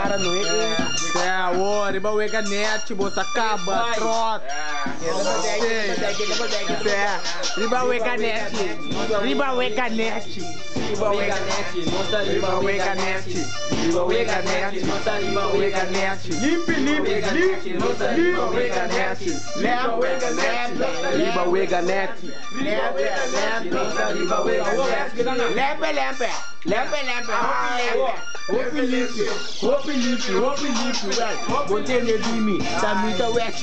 paranoia. O riba wega net, bolsa caba, trot. Riba wega net. Riba wega net. Riba wega net, nossa riba wega net. Riba wega net, nossa riba wega net. Limpe, nossa riba wega net. Riba wega net. Riba wega net, nossa riba wega net. Lempe. Open limpe, velho. Botei nedimi, tá me da wet.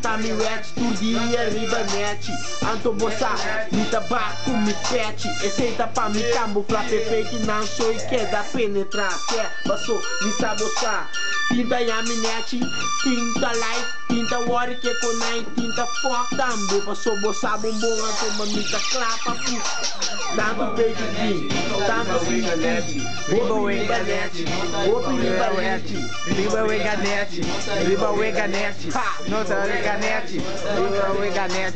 Tá me wet, tudo dia, riba net. Anto bossa, me tabaco, me pet. Receita pra me camuflar, pepe que não sou e quer da penetrar. Passou, me sabotar. Tinta yaminete, tinta light, tinta water que conai, tinta fuck também. Passou bossa bombom, anto mamita clapa, tanto peito de tanto riba net. Riba wega net. Riba wega net. Riba wega net. Nossa wega net. Riba wega net.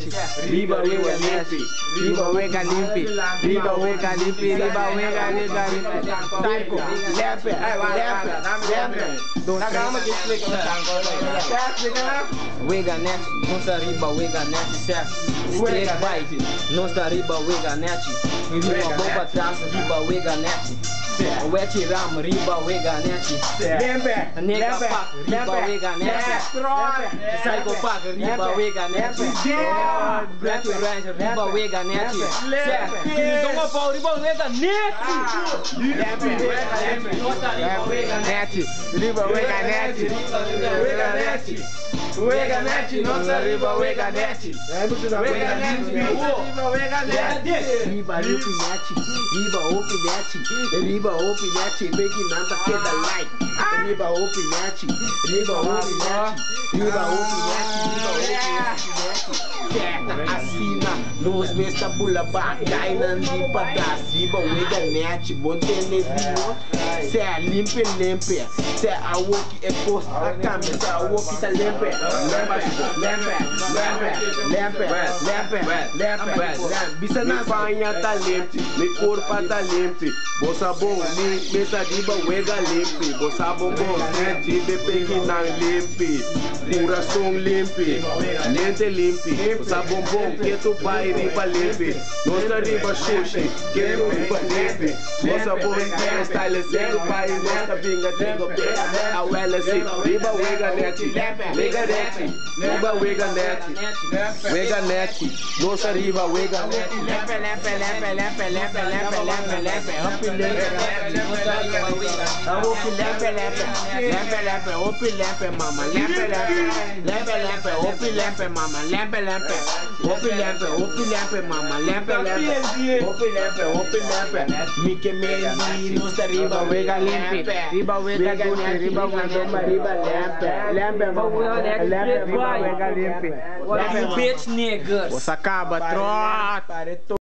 Riba wega net. Riba wega limpe. Riba wega limpe. Riba wega limpe. Taiko. Lempe. Wega net, nossa riba wega net, certo? Straight bite, nossa riba wega net. Riba bomba taça, riba wega net. Wet ram, riba wega net. Nega pack, riba wega net. Psycho pack, riba wega net. Black range, riba wega net. Doma pau, riba wega net. Net. Riba wega net. Wega net, nossa riba wega net. Wega net, Riba wega net. riba limpe net, riba open net, riba open net, big nanta que da like. Riba open net, riba open net, riba open net, riba open net. Certa, assina, nos besta bula bagay nandi padas, riba wega net, bom teledinho. Cê limpe, cê a woki é costa a câmera, cê a woki tá limpe. Lempe. Bisa na banha tá limpe, me corpo tá limpe. Bossa bom, mesa riba wega limpe. Bossa bom, gente, bebê que não limpe. Coração limpe, mente limpe. Bossa bom, que tu vai riba limpe. Nossa riba xuxi, que tu riba limpe. Bossa bom, style sendo pai, nossa vinga tengo pé. A wela se riba wega net, riba wega net, nossa riba wega net. Lempe. Open lempe, mama. Lempe, open lempe, mama. Lempe, open lempe, mama. Lempe, open lempe. Me queimei, nossa riba wega limpe. Riba wega net, riba lempe, mama. Lempe, wega limpe. Bitch niggas. Você acaba, trota.